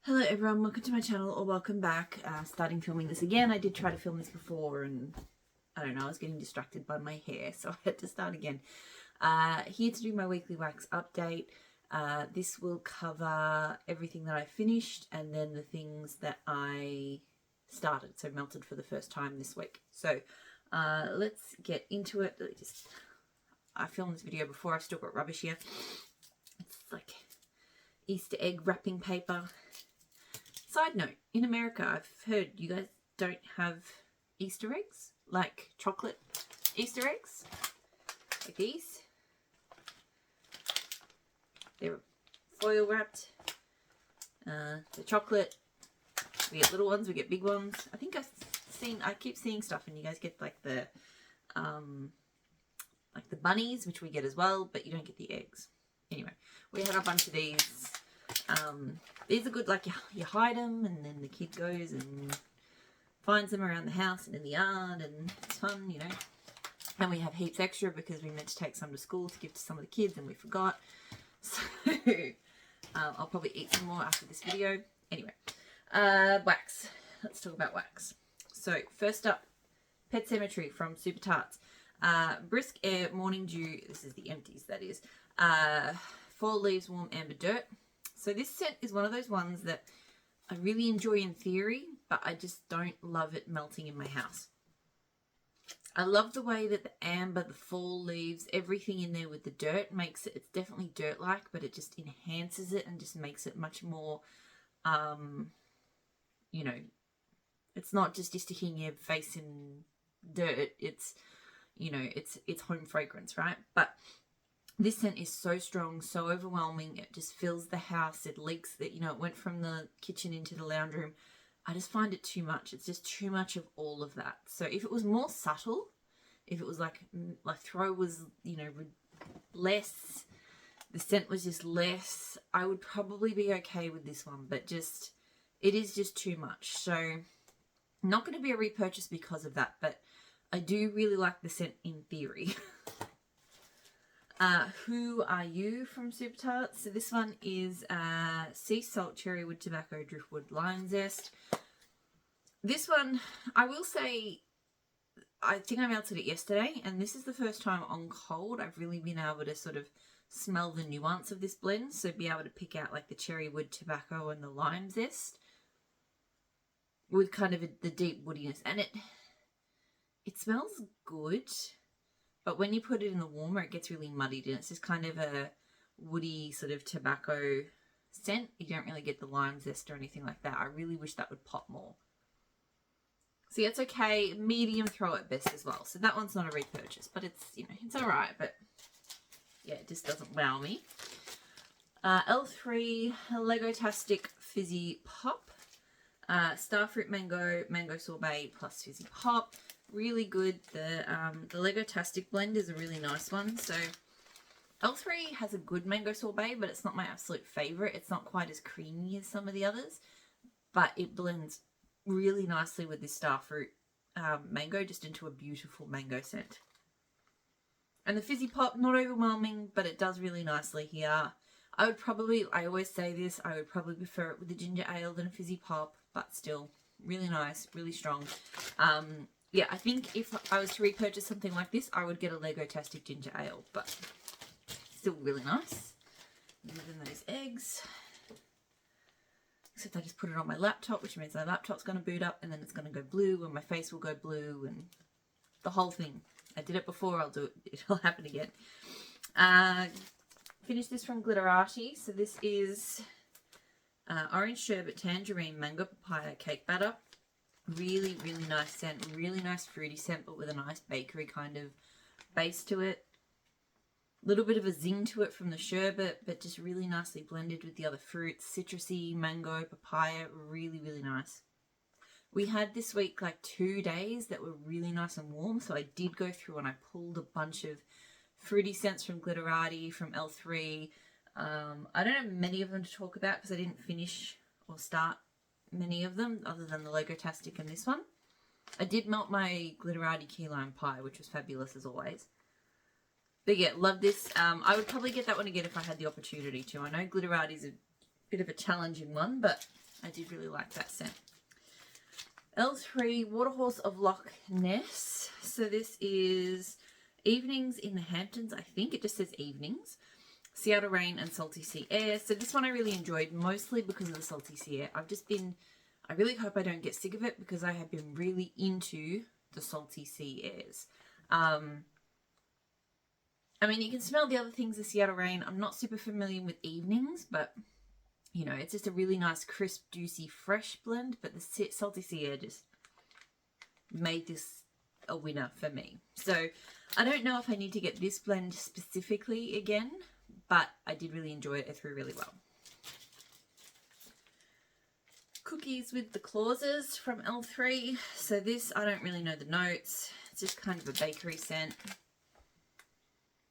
Hello everyone, welcome to my channel or welcome back. Starting filming this again. I did try to film this before and I don't know, I was getting distracted by my hair, so I had to start again. Here to do my weekly wax update. This will cover everything that I finished and then the things that I started, so melted for the first time this week. So let's get into it. I filmed this video before, I've still got rubbish here. It's like Easter egg wrapping paper. Side note, in America, I've heard you guys don't have Easter eggs, like chocolate Easter eggs, like these. They're foil wrapped. The chocolate. We get little ones, we get big ones. I think I keep seeing stuff, and you guys get like the bunnies, which we get as well, but you don't get the eggs. Anyway, we had a bunch of these. These are good, like you hide them and then the kid goes and finds them around the house and in the yard and it's fun, you know. And we have heaps extra because we meant to take some to school to give to some of the kids and we forgot. So I'll probably eat some more after this video. Anyway, wax. Let's talk about wax. So first up, Pet Cemetery from Super Tarts. Brisk Air Morning Dew. This is the empties, that is. Fall Leaves Warm Amber Dirt. So this scent is one of those ones that I really enjoy in theory, but I just don't love it melting in my house. I love the way that the amber, the fall leaves, everything in there with the dirt makes it, it's definitely dirt-like, but it just enhances it and just makes it much more, you know, it's not just sticking your face in dirt, it's, you know, it's home fragrance, right? But this scent is so strong, so overwhelming. It just fills the house. It leaks that, you know, it went from the kitchen into the lounge room. I just find it too much. It's just too much of all of that. So if it was more subtle, if it was like throw was, you know, less, the scent was just less, I would probably be okay with this one. But just, it is just too much. So not going to be a repurchase because of that. But I do really like the scent in theory. Who Are You from Super Tarts? So this one is sea salt, cherry wood, tobacco, driftwood, lime zest. This one, I will say, I think I melted it yesterday, and this is the first time on cold I've really been able to sort of smell the nuance of this blend. So be able to pick out like the cherry wood, tobacco, and the lime zest with kind of the deep woodiness, and it smells good. But when you put it in the warmer, it gets really muddied and it's just kind of a woody sort of tobacco scent. You don't really get the lime zest or anything like that. I really wish that would pop more. So yeah, it's okay. Medium throw at best as well. So that one's not a repurchase, but it's, you know, it's all right. But yeah, it just doesn't wow me. L3 Lego-tastic Fizzy Pop. Starfruit Mango, Mango Sorbet plus Fizzy Pop. Really good. The Lego-tastic blend is a really nice one. So L3 has a good mango sorbet, but it's not my absolute favorite. It's not quite as creamy as some of the others, but it blends really nicely with this starfruit mango just into a beautiful mango scent. And the Fizzy Pop, not overwhelming, but it does really nicely here. I always say this, I would probably prefer it with the ginger ale than a Fizzy Pop, but still really nice, really strong. Yeah, I think if I was to repurchase something like this, I would get a Lego-tastic ginger ale, but still really nice. And then those eggs. Except I just put it on my laptop, which means my laptop's going to boot up and then it's going to go blue and my face will go blue and the whole thing. I did it before, I'll do it. It'll happen again. Finished this from Glitterati. So this is orange sherbet, tangerine, mango, papaya, cake batter. Really, really nice scent. Really nice fruity scent, but with a nice bakery kind of base to it. A little bit of a zing to it from the sherbet, but just really nicely blended with the other fruits. Citrusy, mango, papaya. Really, really nice. We had this week like 2 days that were really nice and warm, so I did go through and I pulled a bunch of fruity scents from Glitterati, from L3. I don't have many of them to talk about because I didn't finish or start many of them other than the Lego-tastic and this one. I did melt my Glitterati key lime pie, which was fabulous as always. But yeah, love this. I would probably get that one again if I had the opportunity to. I know Glitterati's a bit of a challenging one, but I did really like that scent. L3 Waterhorse of Loch Ness. So this is Evenings in the Hamptons. I think it just says Evenings. Seattle Rain and Salty Sea Air. So this one I really enjoyed, mostly because of the Salty Sea Air. I really hope I don't get sick of it, because I have been really into the Salty Sea Airs. I mean, you can smell the other things, the Seattle Rain. I'm not super familiar with Evenings, but, you know, it's just a really nice, crisp, juicy, fresh blend. But the Salty Sea Air just made this a winner for me. So I don't know if I need to get this blend specifically again, but I did really enjoy it. It threw really well. Cookies with the Clauses from L3. So this, I don't really know the notes. It's just kind of a bakery scent.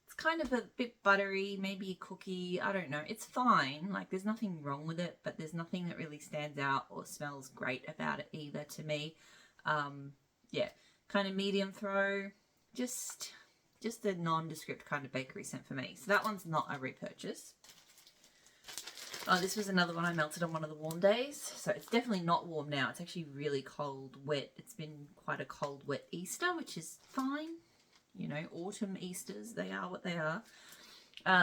It's kind of a bit buttery, maybe a cookie. I don't know. It's fine. Like, there's nothing wrong with it, but there's nothing that really stands out or smells great about it either to me. Yeah, kind of medium throw. Just a nondescript kind of bakery scent for me. So that one's not a repurchase. Oh, this was another one I melted on one of the warm days. So it's definitely not warm now. It's actually really cold, wet. It's been quite a cold, wet Easter, which is fine. You know, autumn Easters, they are what they are.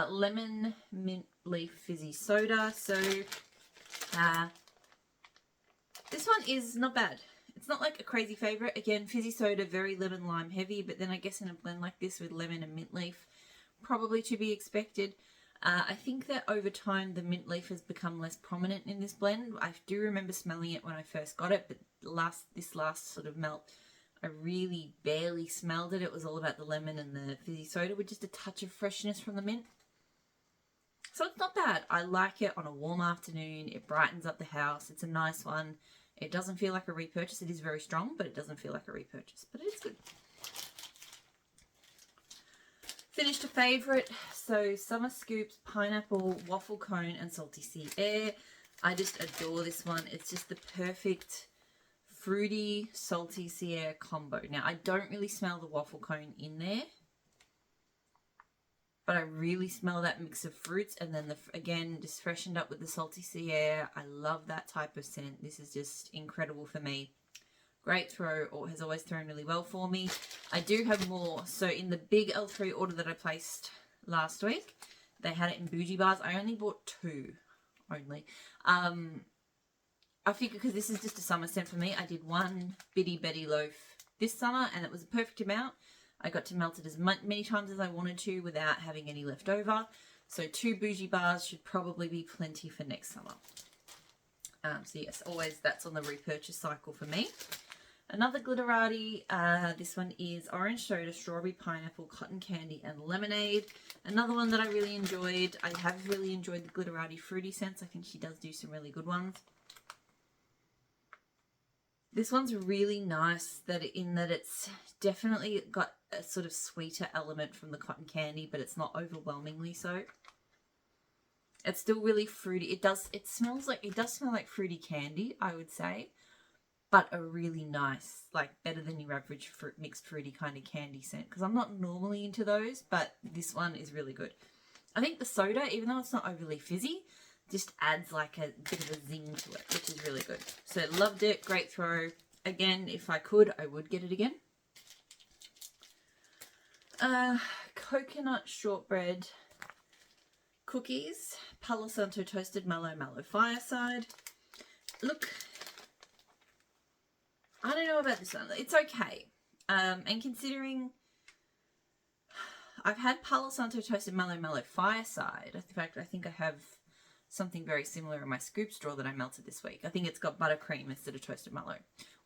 Lemon mint leaf fizzy soda. So this one is not bad. It's not like a crazy favourite. Again, fizzy soda, very lemon lime heavy, but then I guess in a blend like this with lemon and mint leaf, probably to be expected. I think that over time the mint leaf has become less prominent in this blend. I do remember smelling it when I first got it, but this last sort of melt, I really barely smelled it. It was all about the lemon and the fizzy soda with just a touch of freshness from the mint. So it's not bad. I like it on a warm afternoon. It brightens up the house. It's a nice one. It doesn't feel like a repurchase. It is very strong, but it doesn't feel like a repurchase. But it is good. Finished a favourite. So Summer Scoops, Pineapple, Waffle Cone and Salty Sea Air. I just adore this one. It's just the perfect fruity, salty sea air combo. Now, I don't really smell the waffle cone in there, but I really smell that mix of fruits, and then again, just freshened up with the salty sea air. I love that type of scent. This is just incredible for me. Great throw, or has always thrown really well for me. I do have more. So in the big L3 order that I placed last week, they had it in bougie bars. I only bought 2 only. I figured because this is just a summer scent for me, I did 1 Bitty Betty loaf this summer, and it was a perfect amount. I got to melt it as many times as I wanted to without having any left over. So 2 bougie bars should probably be plenty for next summer. So yes, always that's on the repurchase cycle for me. Another Glitterati, this one is Orange Soda, Strawberry Pineapple, Cotton Candy and Lemonade. Another one that I really enjoyed. I have really enjoyed the Glitterati fruity scents. I think she does do some really good ones. This one's really nice in that it's definitely got a sort of sweeter element from the cotton candy, but it's not overwhelmingly so. It's still really fruity. It does smell like fruity candy, I would say, but a really nice, like better than your average mixed fruity kind of candy scent, because I'm not normally into those, but this one is really good. I think the soda, even though it's not overly fizzy, just adds like a bit of a zing to it, which is really good. So loved it, great throw. Again, if I could, I would get it again. Coconut shortbread cookies, Palo Santo toasted mallow fireside. Look, I don't know about this one. It's okay. And considering I've had Palo Santo toasted mallow fireside, in fact, I think I have something very similar in my scoop straw that I melted this week. I think it's got buttercream instead of toasted mallow,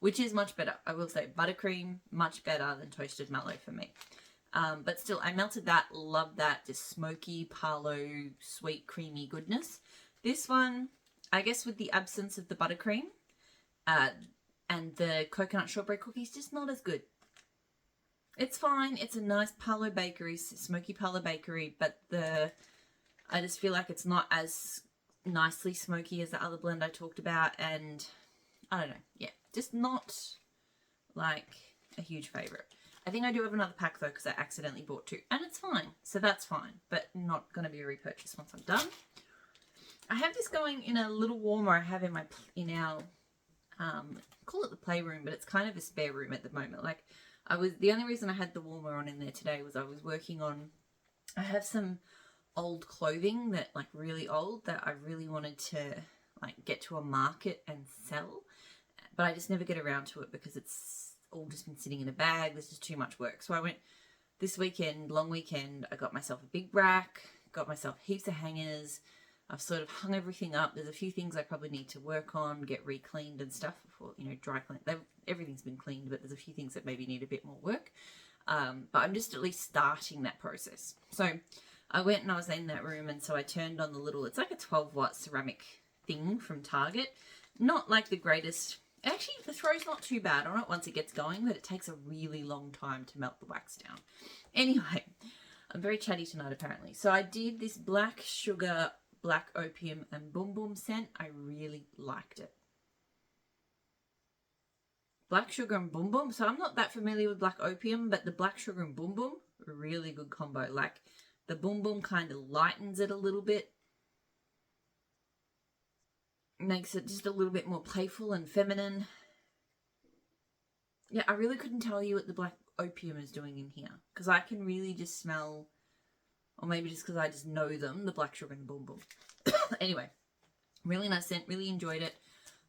which is much better. I will say buttercream, much better than toasted mallow for me. But still, I melted that, loved that, just smoky, palo, sweet, creamy goodness. This one, I guess with the absence of the buttercream and the coconut shortbread cookies, just not as good. It's fine. It's a nice Palo Bakery, smoky Palo Bakery, but I just feel like it's not as nicely smoky as the other blend I talked about, and I don't know, yeah, just not like a huge favourite. I think I do have another pack though, because I accidentally bought 2, and it's fine, so that's fine, but not going to be a repurchase once I'm done. I have this going in a little warmer I have in our call it the playroom, but it's kind of a spare room at the moment. Like the only reason I had the warmer on in there today was I was working on, I have some old clothing that like really old that I really wanted to like get to a market and sell, but I just never get around to it because it's all just been sitting in a bag. There's just too much work. So I went this weekend, long weekend, I got myself a big rack, got myself heaps of hangers. I've sort of hung everything up. There's a few things I probably need to work on, get re-cleaned and stuff before, you know, dry clean. Everything's been cleaned, but there's a few things that maybe need a bit more work. But I'm just at least starting that process. So I went and I was in that room, and so I turned on the little, it's like a 12-watt ceramic thing from Target. Not like the greatest. Actually, the throw's not too bad on it once it gets going, but it takes a really long time to melt the wax down. Anyway, I'm very chatty tonight apparently. So I did this black sugar, black opium and boom boom scent. I really liked it. Black sugar and boom boom. So I'm not that familiar with black opium, but the black sugar and boom boom, a really good combo. Like the boom boom kind of lightens it a little bit. Makes it just a little bit more playful and feminine. Yeah, I really couldn't tell you what the black opium is doing in here, because I can really just smell, or maybe just because I just know them, the black sugar and the boom boom. Anyway, really nice scent, really enjoyed it.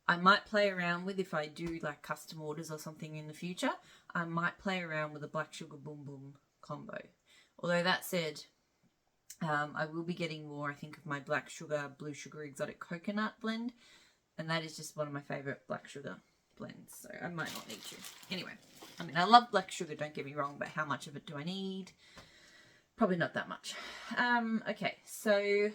I might play around with, if I do like custom orders or something in the future, I might play around with a black sugar boom boom combo. Although that said, I will be getting more, I think, of my black sugar, blue sugar exotic coconut blend. And that is just one of my favourite black sugar blends. So I might not need to. Anyway, I mean, I love black sugar, don't get me wrong, but how much of it do I need? Probably not that much. Okay, so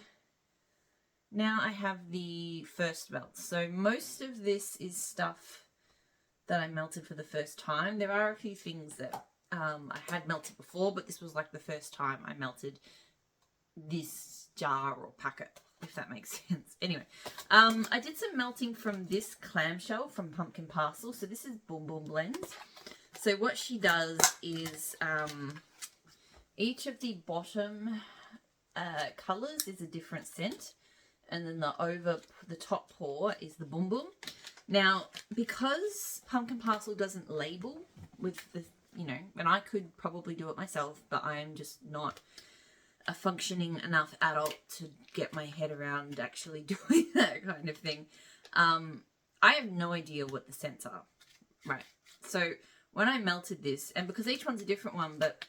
now I have the first melt. So most of this is stuff that I melted for the first time. There are a few things that I had melted before, but this was like the first time I melted this jar or packet, if that makes sense. Anyway, I did some melting from this clamshell from Pumpkin Parcel. So this is Boom Boom Blends. So what she does is each of the bottom colours is a different scent. And then the top pour is the Boom Boom. Now, because Pumpkin Parcel doesn't label with the, you know, and I could probably do it myself, but I am just not a functioning enough adult to get my head around actually doing that kind of thing. I have no idea what the scents are. Right. So when I melted this, and because each one's a different one, but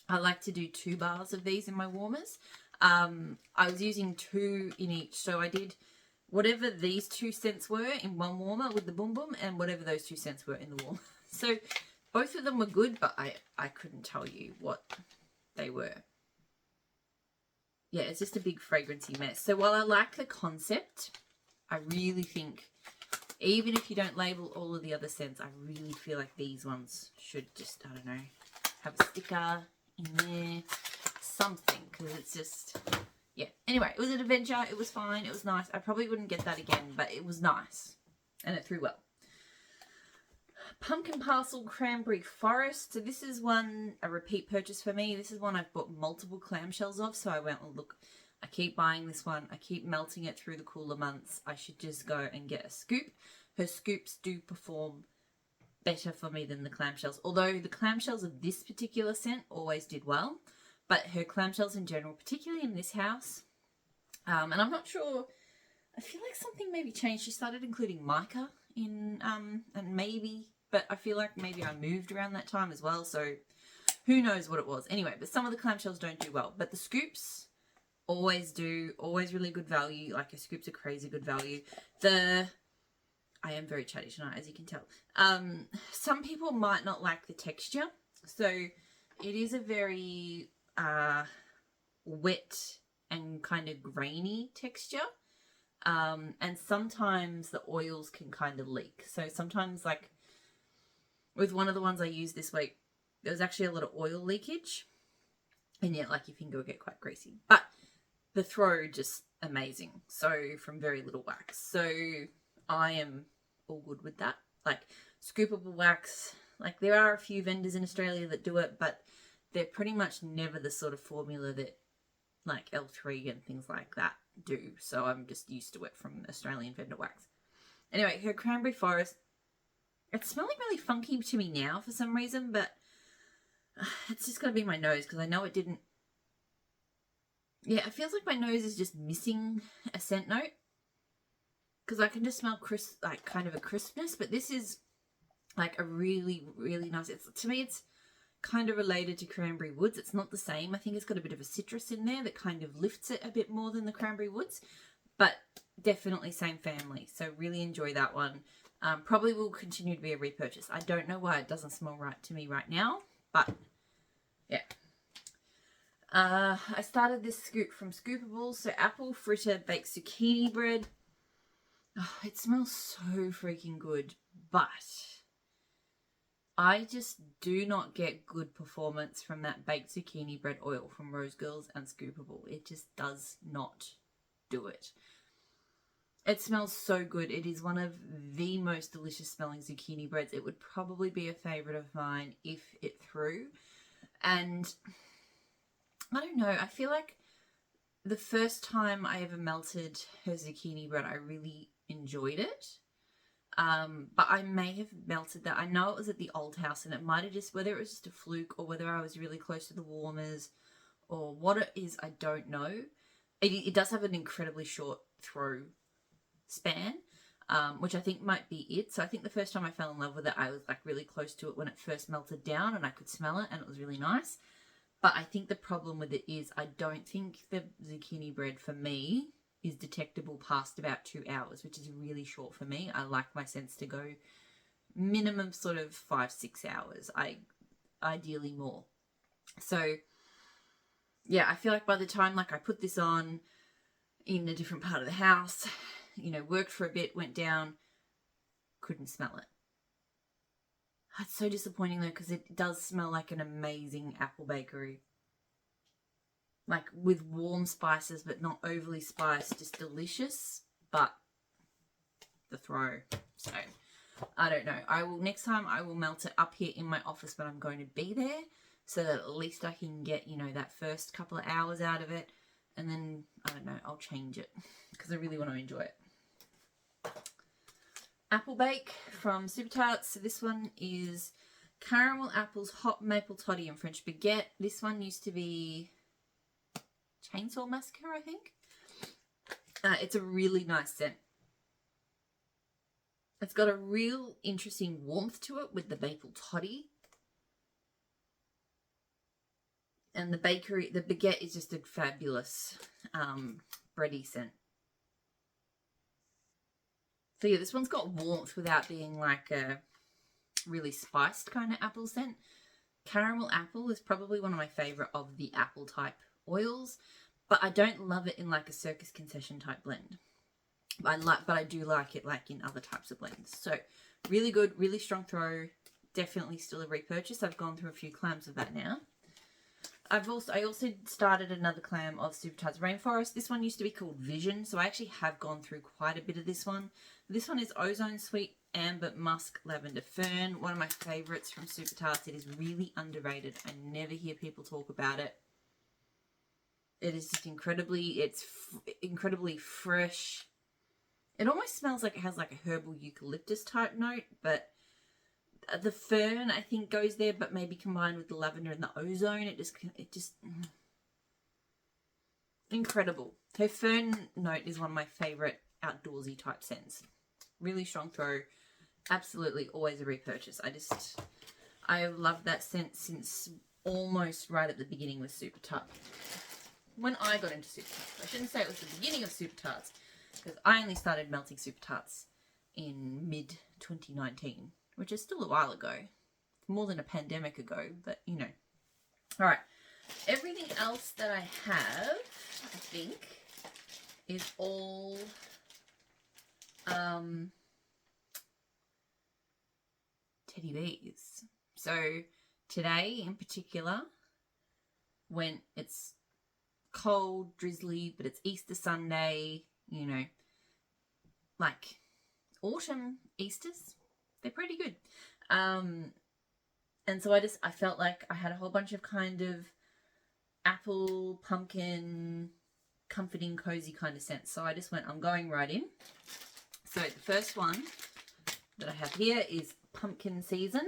I like to do 2 bars of these in my warmers. I was using 2 in each. So I did whatever these 2 scents were in one warmer with the Boom Boom, and whatever those 2 scents were in the warmer. So both of them were good, but I couldn't tell you what they were. Yeah, it's just a big fragrancy mess. So while I like the concept, I really think, even if you don't label all of the other scents, I really feel like these ones should just, I don't know, have a sticker in there, something, because it's just, yeah. Anyway, it was an adventure. It was fine. It was nice. I probably wouldn't get that again, but it was nice, and it threw well. Pumpkin Parcel Cranberry Forest. So this is one, a repeat purchase for me. This is one I've bought multiple clamshells of. So I went, well, look, I keep buying this one. I keep melting it through the cooler months. I should just go and get a scoop. Her scoops do perform better for me than the clamshells. Although the clamshells of this particular scent always did well. But her clamshells in general, particularly in this house. And I'm not sure, I feel like something maybe changed. She started including mica in, and maybe, but I feel like maybe I moved around that time as well, so who knows what it was. Anyway, but some of the clamshells don't do well, but the scoops always do, always really good value. Like, your scoops are crazy good value. I am very chatty tonight, as you can tell. Some people might not like the texture, so it is a very wet and kind of grainy texture. And sometimes the oils can kind of leak. So sometimes, like with one of the ones I used this week, there was actually a lot of oil leakage. And yet, like, your finger will get quite greasy. But the throw, just amazing. So, from very little wax. So, I am all good with that. Like, scoopable wax. Like, there are a few vendors in Australia that do it, but they're pretty much never the sort of formula that, like, L3 and things like that do, so I'm just used to it from Australian vendor wax. Anyway, her cranberry forest, it's smelling really funky to me now for some reason, but it's just got to be my nose, because I know it didn't. Yeah, it feels like my nose is just missing a scent note, because I can just smell crisp, like kind of a crispness, but this is like a really, really nice. To me, it's kind of related to cranberry woods. It's not the same. I think it's got a bit of a citrus in there that kind of lifts it a bit more than the cranberry woods, but definitely same family. So really enjoy that one. Probably will continue to be a repurchase. I don't know why it doesn't smell right to me right now, but yeah. I started this scoop from Scoopables. So apple fritter baked zucchini bread. Oh, it smells so freaking good, but I just do not get good performance from that baked zucchini bread oil from Rose Girls and Scoopable. It just does not do it. It smells so good. It is one of the most delicious smelling zucchini breads. It would probably be a favourite of mine if it threw. And I don't know, I feel like the first time I ever melted her zucchini bread, I really enjoyed it. But I may have melted that. I know it was at the old house, and it might have just, whether it was just a fluke or whether I was really close to the warmers or what it is, I don't know. It does have an incredibly short throw span, which I think might be it. So I think the first time I fell in love with it, I was like really close to it when it first melted down, and I could smell it, and it was really nice. But I think the problem with it is I don't think the zucchini bread for me is detectable past about 2 hours, which is really short for me. I like my scents to go minimum sort of 5-6 hours. Ideally more. So yeah, I feel like by the time like I put this on in a different part of the house, you know, worked for a bit, went down, couldn't smell it. It's so disappointing though, because it does smell like an amazing apple bakery. Like with warm spices, but not overly spiced, just delicious, but the throw. So I don't know. Next time I will melt it up here in my office when I'm going to be there, so that at least I can get, you know, that first couple of hours out of it, and then I don't know, I'll change it because I really want to enjoy it. Apple bake from Super Tarts. So this one is caramel apples, hot maple toddy, and French baguette. This one used to be Chainsaw Massacre, I think. It's a really nice scent. It's got a real interesting warmth to it with the maple toddy. And the baguette is just a fabulous bready scent. So yeah, this one's got warmth without being like a really spiced kind of apple scent. Caramel apple is probably one of my favourite of the apple type oils, but I don't love it in like a circus concession type blend. But I do like it like in other types of blends. So really good, really strong throw. Definitely still a repurchase. I've gone through a few clams of that now. I also started another clam of Super Tarts Rainforest. This one used to be called Vision, so I actually have gone through quite a bit of this one. This one is Ozone Sweet Amber Musk Lavender Fern. One of my favourites from Super Tarts. It is really underrated. I never hear people talk about it. It is just incredibly fresh. It almost smells like it has like a herbal eucalyptus type note, but the fern I think goes there, but maybe combined with the lavender and the ozone, it just incredible. Her fern note is one of my favourite outdoorsy type scents. Really strong throw. Absolutely always a repurchase. I have loved that scent since almost right at the beginning with Super Tarts. When I got into Super Tarts. I shouldn't say it was the beginning of Super Tarts, because I only started melting Super Tarts in mid-2019, which is still a while ago. More than a pandemic ago, but you know. Alright. Everything else that I have, I think, is all teddy bears. So today in particular, when it's cold, drizzly, but it's Easter Sunday, you know, like autumn Easters, they're pretty good. And so I felt like I had a whole bunch of kind of apple, pumpkin, comforting, cozy kind of scent. So I just went, I'm going right in. So the first one that I have here is Pumpkin Season.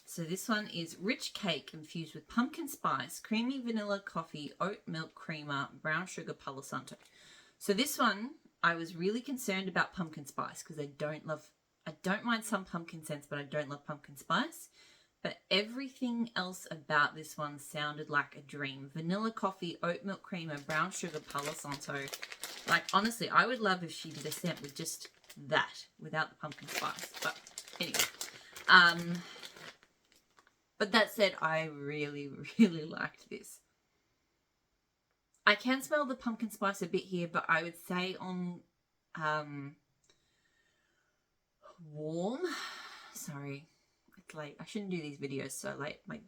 So this one is rich cake infused with pumpkin spice, creamy vanilla coffee, oat milk creamer, brown sugar Palo Santo. So this one, I was really concerned about pumpkin spice because I don't mind some pumpkin scents, but I don't love pumpkin spice. But everything else about this one sounded like a dream. Vanilla coffee, oat milk creamer, brown sugar Palo Santo. Like, honestly, I would love if she did a scent with just that, without the pumpkin spice. But anyway, but that said, I really, really liked this. I can smell the pumpkin spice a bit here, but I would say on warm. Sorry, it's late. I shouldn't do these videos so late. My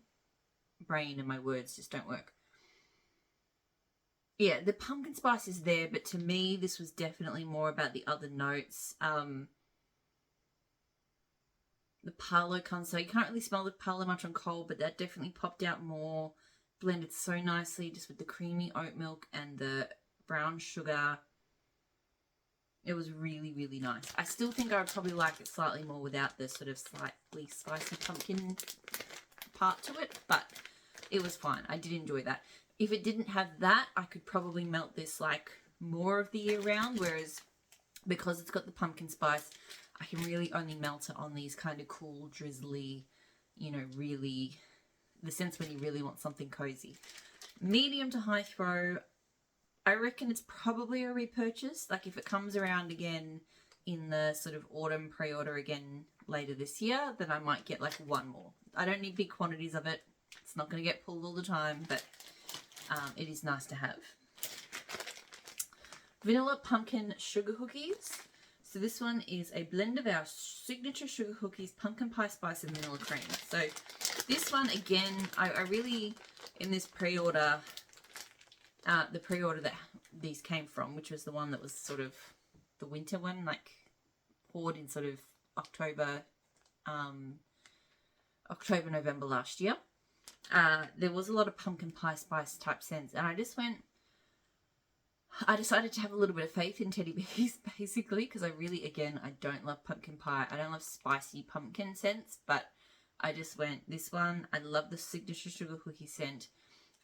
brain and my words just don't work. Yeah, the pumpkin spice is there, but to me, this was definitely more about the other notes. The Palo Santo, you can't really smell the Palo much on cold, but that definitely popped out more. Blended so nicely just with the creamy oat milk and the brown sugar. It was really, really nice. I still think I would probably like it slightly more without the sort of slightly spicy pumpkin part to it, but it was fine. I did enjoy that. If it didn't have that, I could probably melt this like more of the year round, whereas because it's got the pumpkin spice, I can really only melt it on these kind of cool, drizzly, you know, really, the sense when you really want something cozy. Medium to high throw, I reckon it's probably a repurchase. Like if it comes around again in the sort of autumn pre-order again later this year, then I might get like one more. I don't need big quantities of it. It's not going to get pulled all the time, but it is nice to have. Vanilla pumpkin sugar cookies. So this one is a blend of our signature sugar cookies, pumpkin pie spice, and vanilla cream. So this one, again, I really, in this pre-order, the pre-order that these came from, which was the one that was sort of the winter one, like poured in sort of October, November last year. There was a lot of pumpkin pie spice type scents, and I decided to have a little bit of faith in Teddy Bees, basically, because I really, again, I don't love pumpkin pie. I don't love spicy pumpkin scents, but I just went, this one, I love the signature sugar cookie scent.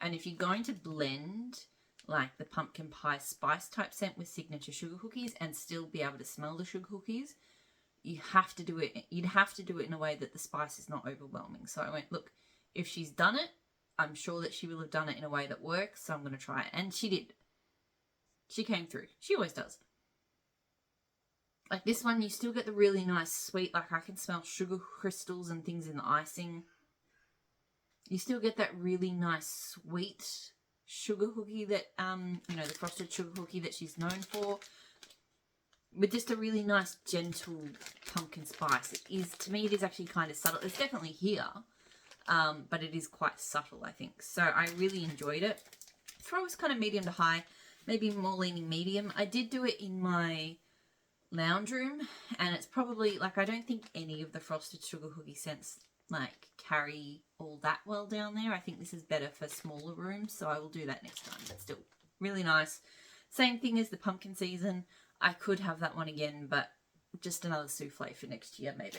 And if you're going to blend, like, the pumpkin pie spice type scent with signature sugar cookies and still be able to smell the sugar cookies, you'd have to do it in a way that the spice is not overwhelming. So I went, look, if she's done it, I'm sure that she will have done it in a way that works, so I'm going to try it. And she did. She came through. She always does. Like this one, you still get the really nice sweet, like I can smell sugar crystals and things in the icing. You still get that really nice sweet sugar cookie that, you know, the frosted sugar cookie that she's known for. With just a really nice, gentle pumpkin spice. It is, to me, it is actually kind of subtle. It's definitely here, but it is quite subtle, I think. So I really enjoyed it. Throw is kind of medium to high. Maybe more leaning medium. I did do it in my lounge room, and it's probably, like, I don't think any of the frosted sugar cookie scents, like, carry all that well down there. I think this is better for smaller rooms, so I will do that next time. But still, really nice. Same thing as the pumpkin season. I could have that one again, but just another souffle for next year, maybe.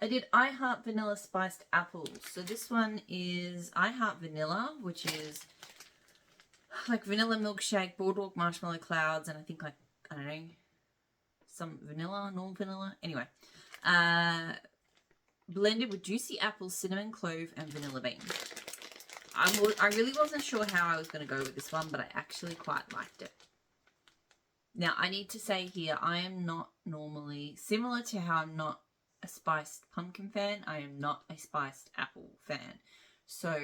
I did I Heart Vanilla Spiced Apples. So this one is I Heart Vanilla, which is like vanilla milkshake, boardwalk marshmallow clouds, and I think like, I don't know, some vanilla, normal vanilla. Anyway, blended with juicy apples, cinnamon, clove, and vanilla bean. I really wasn't sure how I was going to go with this one, but I actually quite liked it. Now, I need to say here, I am not normally, similar to how I'm not a spiced pumpkin fan, I am not a spiced apple fan. So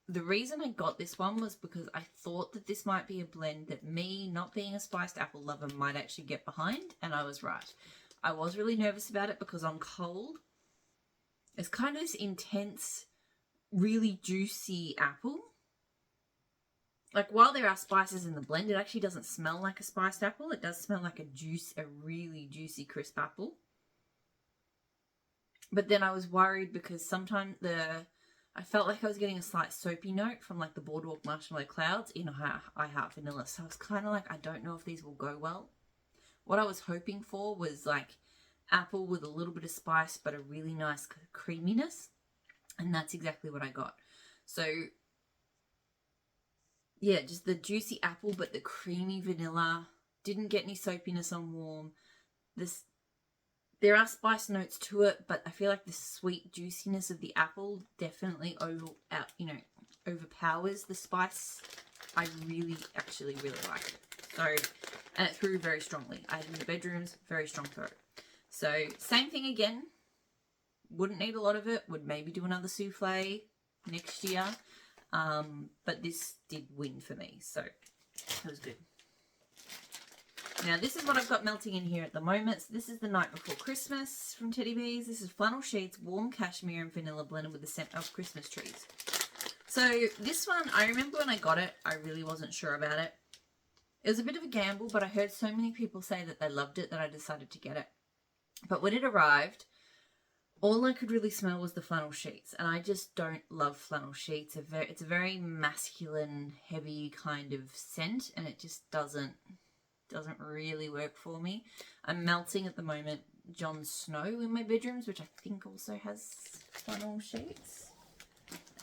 the reason I got this one was because I thought that this might be a blend that me, not being a spiced apple lover, might actually get behind, and I was right. I was really nervous about it because on cold, it's kind of this intense, really juicy apple. Like, while there are spices in the blend, it actually doesn't smell like a spiced apple. It does smell like a really juicy, crisp apple. But then I was worried because sometimes I felt like I was getting a slight soapy note from like the Boardwalk Marshmallow Clouds in I Heart Vanilla. So I was kind of like, I don't know if these will go well. What I was hoping for was like apple with a little bit of spice, but a really nice creaminess. And that's exactly what I got. So yeah, just the juicy apple, but the creamy vanilla. Didn't get any soapiness on warm. There are spice notes to it, but I feel like the sweet juiciness of the apple definitely overpowers the spice. I actually really like it. So, and it threw very strongly. I had it in the bedrooms, very strong throw. So, same thing again. Wouldn't need a lot of it. Would maybe do another souffle next year. But this did win for me. So, it was good. Now, this is what I've got melting in here at the moment. So this is the Night Before Christmas from Teddy Bees. This is flannel sheets, warm cashmere and vanilla blended with the scent of Christmas trees. So this one, I remember when I got it, I really wasn't sure about it. It was a bit of a gamble, but I heard so many people say that they loved it that I decided to get it. But when it arrived, all I could really smell was the flannel sheets. And I just don't love flannel sheets. It's a very masculine, heavy kind of scent, and it just doesn't really work for me. I'm melting at the moment Jon Snow in my bedrooms, which I think also has flannel sheets.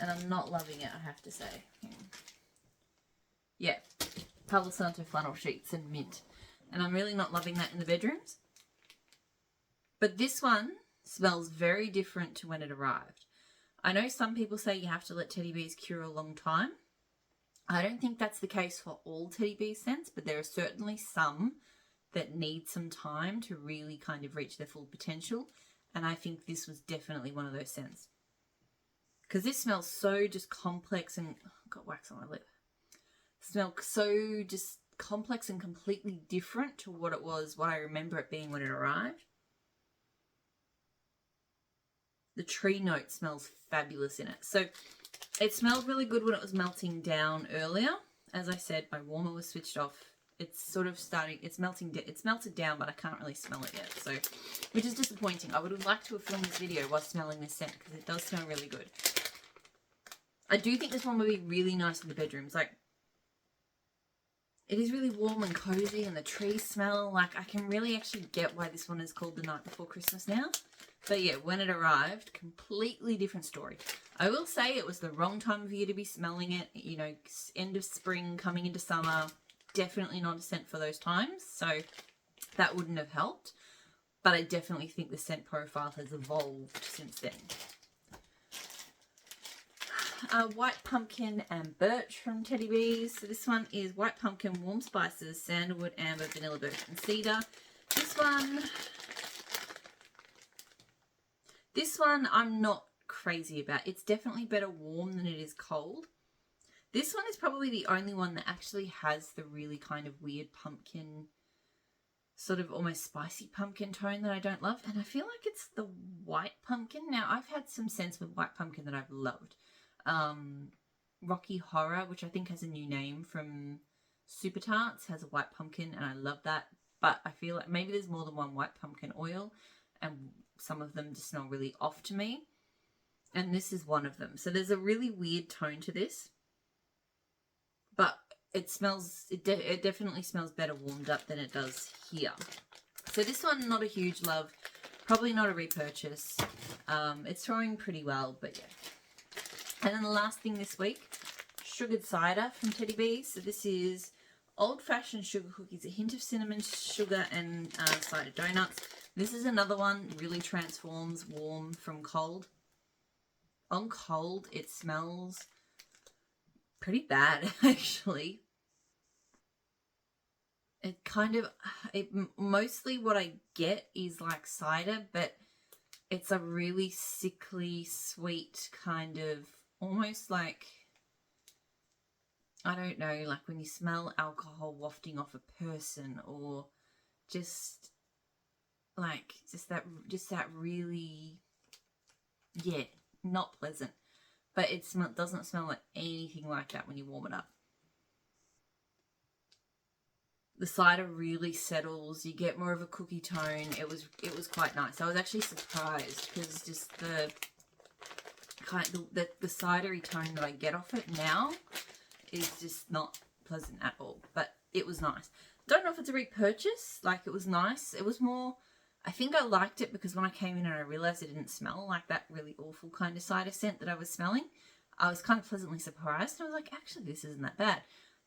And I'm not loving it, I have to say. Yeah, Palo Santo flannel sheets and mint. And I'm really not loving that in the bedrooms. But this one smells very different to when it arrived. I know some people say you have to let Teddy Bees cure a long time. I don't think that's the case for all Teddy Bee scents, but there are certainly some that need some time to really kind of reach their full potential. And I think this was definitely one of those scents. Because this smells so just complex and... I've got wax on my lip. Smells so just complex and completely different to what it was, what I remember it being when it arrived. The tree note smells fabulous in it. So it smelled really good when it was melting down earlier. As I said, my warmer was switched off. It's sort of starting, it's melted down, but I can't really smell it yet. So, which is disappointing. I would have liked to have filmed this video while smelling this scent because it does smell really good. I do think this one would be really nice in the bedrooms. Like, it is really warm and cozy and the trees smell. Like, I can really actually get why this one is called The Night Before Christmas now. But yeah, when it arrived, completely different story. I will say it was the wrong time of year to be smelling it. You know, end of spring, coming into summer. Definitely not a scent for those times. So that wouldn't have helped. But I definitely think the scent profile has evolved since then. White pumpkin and birch from Teddy Bees. So this one is white pumpkin, warm spices, sandalwood, amber, vanilla, birch and cedar. This one I'm not crazy about. It's definitely better warm than it is cold. This one is probably the only one that actually has the really kind of weird pumpkin, sort of almost spicy pumpkin tone that I don't love. And I feel like it's the white pumpkin. Now, I've had some scents with white pumpkin that I've loved. Rocky Horror, which I think has a new name from Super Tarts, has a white pumpkin and I love that. But I feel like maybe there's more than one white pumpkin oil and some of them just smell really off to me. And this is one of them. So there's a really weird tone to this. But it smells, it definitely smells better warmed up than it does here. So this one, not a huge love. Probably not a repurchase. It's throwing pretty well, but yeah. And then the last thing this week, sugared cider from Teddy Bees. So this is old-fashioned sugar cookies, a hint of cinnamon, sugar, and cider donuts. This is another one, really transforms warm from cold. On cold, it smells pretty bad, actually. It kind of, mostly what I get is like cider, but it's a really sickly, sweet kind of, almost like, I don't know, like when you smell alcohol wafting off a person, or just like, just that really, yeah, not pleasant. But it doesn't smell like anything like that when you warm it up. The cider really settles. You get more of a cookie tone. It was quite nice. I was actually surprised because just the the cidery tone that I get off it now is just not pleasant at all. But it was nice. Don't know if it's a repurchase. Like, it was nice. It was more, I think I liked it because when I came in and I realised it didn't smell like that really awful kind of cider scent that I was smelling, I was kind of pleasantly surprised. And I was like, actually, this isn't that bad.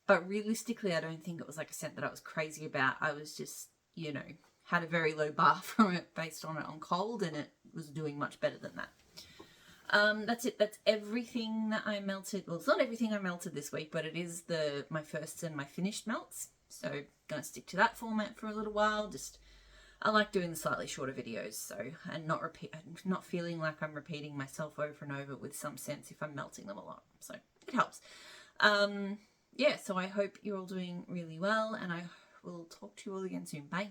But realistically, I don't think it was like a scent that I was crazy about. I was just, you know, had a very low bar from it based on it on cold, and it was doing much better than that. That's it. That's everything that I melted. Well, it's not everything I melted this week, but it is my first and my finished melts. So I'm going to stick to that format for a little while. Just, I like doing the slightly shorter videos, so, and not feeling like I'm repeating myself over and over with some scents if I'm melting them a lot. So it helps. Yeah, so I hope you're all doing really well, and I will talk to you all again soon. Bye.